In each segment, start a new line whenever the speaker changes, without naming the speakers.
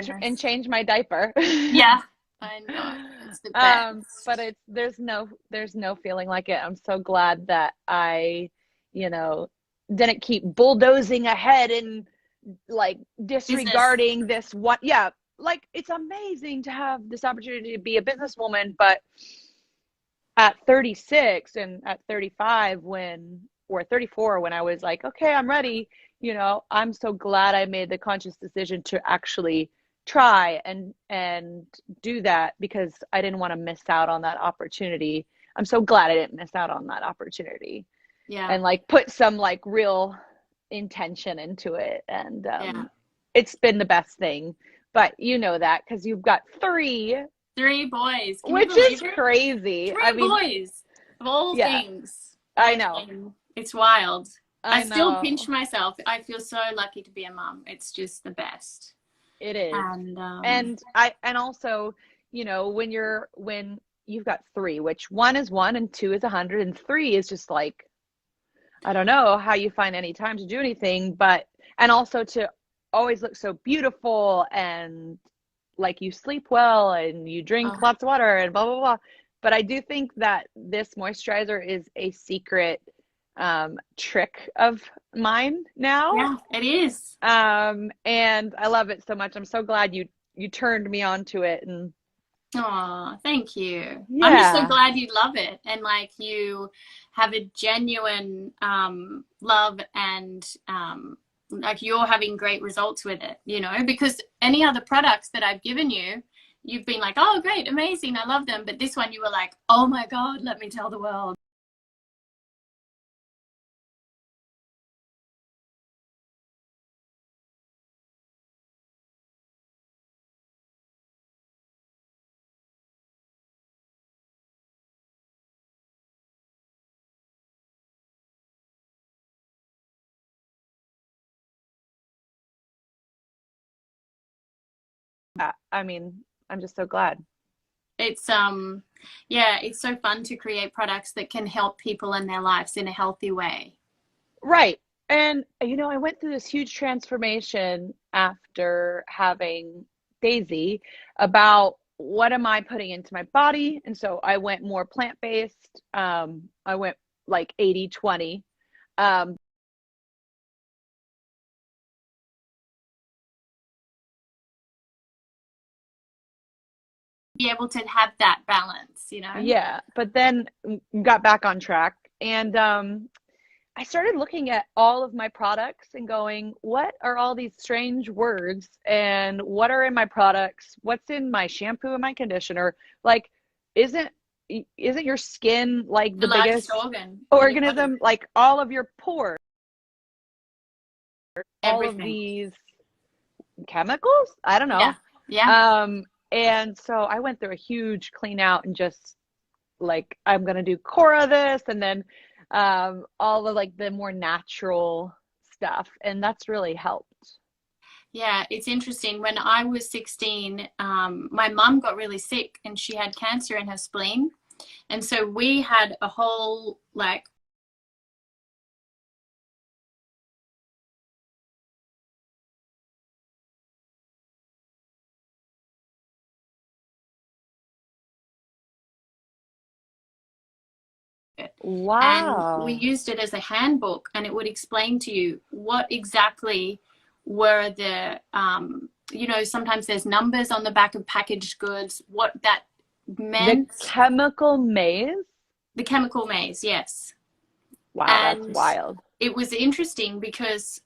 and change my diaper.
Yeah, I know. It's the best.
But there's no feeling like it. I'm so glad that I, you know, didn't keep bulldozing ahead and like
Business.
disregarding this one. Yeah, like it's amazing to have this opportunity to be a businesswoman, but at 36 and at 35 or 34 when I was like, okay, I'm ready, I'm so glad I made the conscious decision to actually try and do that because I didn't want to miss out on that opportunity. I'm so glad I didn't miss out on that opportunity.
Yeah.
And like put some like real intention into it, and
Yeah.
it's been the best thing. But you know that because you've got three,
Three boys. Can you
which is
believe it?
crazy. I
Three
mean,
boys of all
yeah,
things.
I know.
It's wild. I
I
still
know
pinch myself. I feel so lucky to be a mum. It's just the best.
it is.
And
And also, when you've got three, which one is one and two is 100 and three is just like, I don't know how you find any time to do anything, but, and also to always look so beautiful and like you sleep well and you drink
oh,
lots of water and blah, blah, blah. But I do think that this moisturizer is a secret trick of mine now.
yeah, it is.
And I love it so much. I'm so glad you turned me on to it. And
Oh, thank you. I'm just so
yeah,
glad you love it and like you have a genuine love and like you're having great results with it, because any other products that I've given you, you've been like, oh, great, amazing, I love them. But this one, you were like, oh my God, let me tell the world.
I mean, I'm just so glad.
It's yeah, it's so fun to create products that can help people in their lives in a healthy way.
Right. And, I went through this huge transformation after having Daisy about what am I putting into my body. And so I went more plant-based. I went like 80/20. Um,
Be able to have that balance.
yeah, but then got back on track. And I started looking at all of my products and going, what are all these strange words? And what are in my products? What's in my shampoo and my conditioner? Like, isn't isn't your skin like
The
the
largest
biggest
organ in your body.
organism? Like all of your pores, all of
Everything.
these chemicals? I don't
Yeah.
know.
Yeah.
Um, and so I went through a huge clean out and just like I'm gonna do Cora this and then all the like the more natural stuff, and that's really helped.
Yeah, it's interesting. When I was 16, my mum got really sick and she had cancer in her spleen. And so we had a whole like and we
Wow.
used it as a handbook and it would explain to you what exactly were the sometimes there's numbers on the back of packaged goods, what that
The
meant.
chemical maze?
The chemical maze, yes.
Wow, that's
And
wild.
it was interesting because,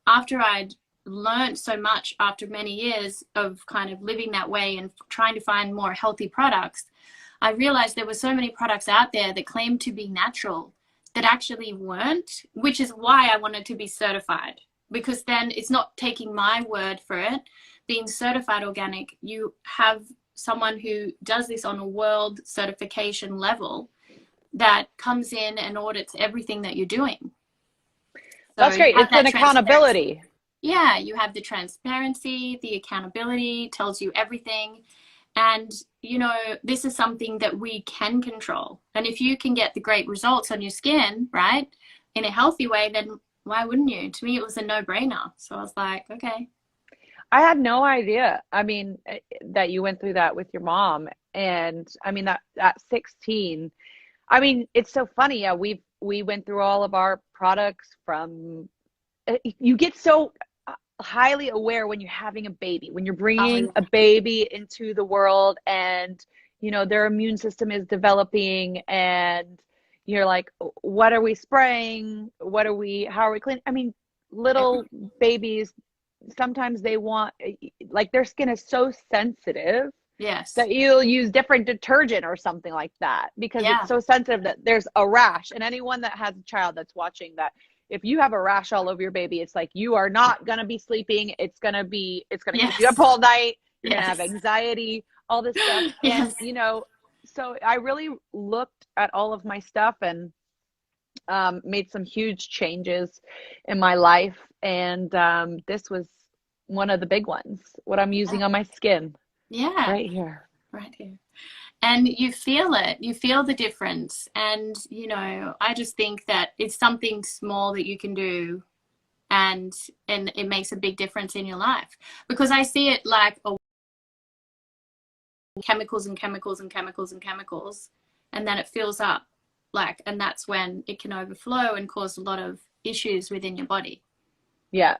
after I'd learned so much after many years of kind of living that way and trying to find more healthy products, I realized there were so many products out there that claimed to be natural that actually weren't, which is why I wanted to be certified. Because then it's not taking my word for it. Being certified organic, you have someone who does this on a world certification level that comes in and audits everything that you're doing. So
That's
you
great.
have
It's an
that transparency.
accountability.
Yeah, you have the transparency, the accountability, tells you everything. And, this is something that we can control. And if you can get the great results on your skin, right, in a healthy way, then why wouldn't you? To me, it was a no-brainer. So I was like, okay.
I had no idea. I mean, that you went through that with your mom. And I mean, that at 16, I mean, it's so funny. Yeah, we went through all of our products from, you get so highly aware when you're having a baby, when you're
Oh,
bringing
yeah.
a baby into the world and, their immune system is developing and you're like, what are we spraying? How are we cleaning? I mean, little babies, sometimes they want, like their skin is so sensitive
Yes.
that you'll use different detergent or something like that because it's
Yeah.
so sensitive that there's a rash. And anyone that has a child that's watching that, if you have a rash all over your baby, it's like you are not going to be sleeping. It's going to keep you up
Yes.
all night. You're going to have
Yes.
anxiety, all this stuff. And,
Yes.
so I really looked at all of my stuff and made some huge changes in my life. And this was one of the big ones, what I'm using on my skin
Yeah.
right here.
Right here. And you feel it, you feel the difference. And, I just think that it's something small that you can do and it makes a big difference in your life. Because I see it like chemicals and chemicals and chemicals and chemicals, and then it fills up, and that's when it can overflow and cause a lot of issues within your body.
Yeah,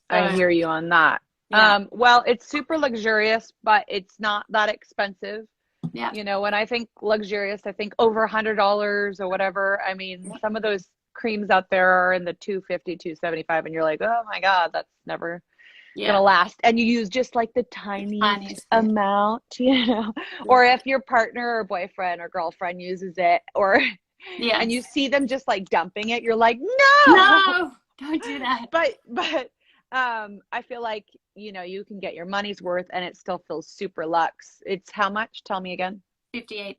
I
So,
hear you on that.
yeah.
Well, it's super luxurious, but it's not that expensive.
Yeah.
When I think luxurious, I think over $100 or whatever. I mean,
Yeah.
some of those creams out there are in the 250, 275, and you're like, oh my God, that's never gonna
Yeah.
last. And you use just like the tiniest
Tiniest bit.
amount,
Yeah.
or if your partner or boyfriend or girlfriend uses it, or and you
Yes.
see them just like dumping it, you're like, no.
No, don't do that.
But I feel like, you can get your money's worth and it still feels super luxe. It's how much? Tell me again.
$58.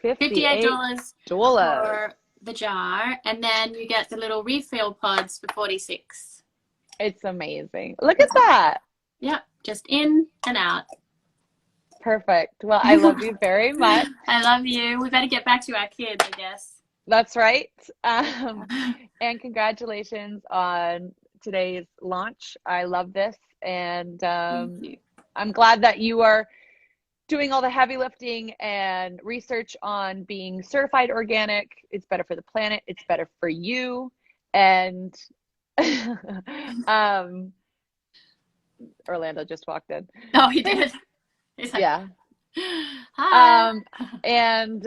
$58
$58.
for the jar, and then you get the little refill pods for 46.
It's amazing. Look at that.
Yep, just in and out.
Perfect. Well, I love you very much.
I love you. We better get back to our kids, I guess.
That's right. And congratulations on today's launch. I love this. And
Thank you.
I'm glad that you are doing all the heavy lifting and research on being certified organic. It's better for the planet. It's better for you. And Orlando just walked in.
Oh, he did. He's like,
Yeah.
hi.
And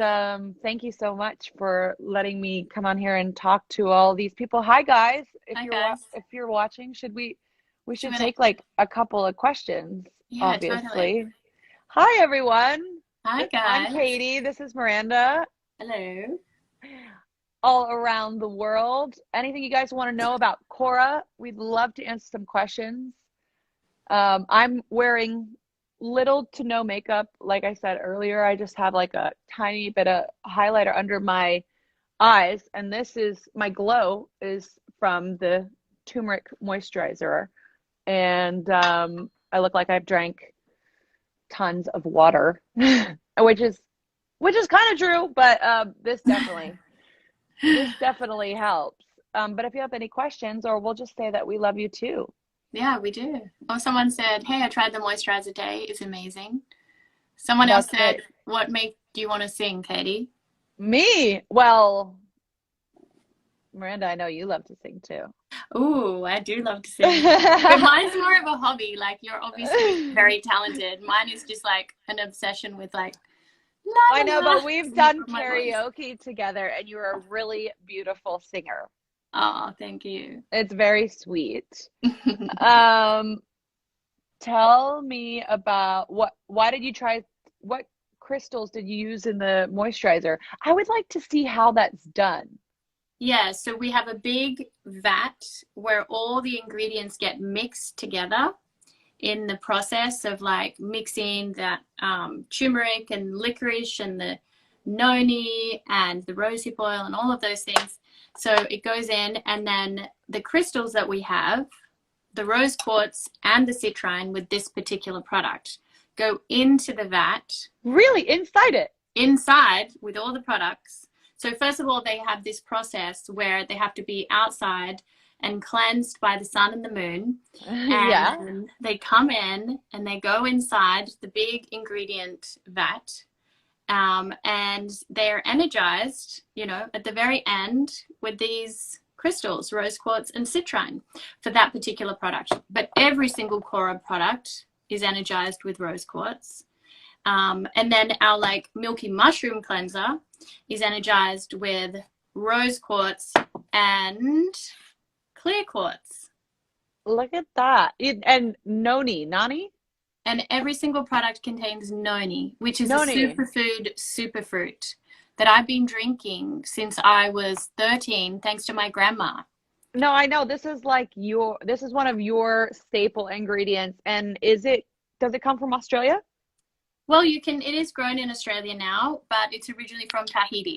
thank you so much for letting me come on here and talk to all these people. Hi guys.
Hi, guys.
If you're watching, we should
Should
take like a couple of questions,
Yeah,
obviously.
totally.
Hi everyone.
Hi,
I'm
guys.
Katy. This is Miranda.
Hello.
All around the world. Anything you guys want to know about Cora? We'd love to answer some questions. I'm wearing little to no makeup. Like I said earlier, I just have like a tiny bit of highlighter under my eyes. And this is my glow is from the turmeric moisturizer. And I look like I've drank tons of water, which is kind of true, but this definitely helps. But if you have any questions, or we'll just say that we love you too.
Yeah, we do. Oh, someone said, hey, I tried the moisturizer day. It's amazing. Someone else said,
Great.
what made you want to sing, Katy?
Me? Well, Miranda, I know you love to sing too.
Ooh, I do love to sing. But mine's more of a hobby. Like, you're obviously very talented. Mine is just like an obsession with like, la,
I know,
la,
but we've done
my voice.
karaoke together and you're a really beautiful singer.
Oh, thank you.
It's very sweet. Tell me about why did you try, what crystals did you use in the moisturizer? I would like to see how that's done.
Yeah, so we have a big vat where all the ingredients get mixed together in the process of like mixing that turmeric and licorice and the noni and the rosehip oil and all of those things. So it goes in, and then the crystals that we have, the rose quartz and the citrine with this particular product, go into the vat.
Really? Inside it?
Inside with all the products. So first of all, they have this process where they have to be outside, and cleansed by the sun and the moon. And
Yeah.
then they come in and they go inside the big ingredient vat. And they're energized, you know, at the very end with these crystals, rose quartz and citrine for that particular product. But every single Cora product is energized with rose quartz. And then our like milky mushroom cleanser is energized with rose quartz and clear quartz.
Look at that. And nani?
And every single product contains noni, which is a
Noni.
superfood superfruit that I've been drinking since I was 13, thanks to my grandma.
No, I know this is like this is one of your staple ingredients. And does it come from Australia?
Well, it is grown in Australia now, but it's originally from Tahiti.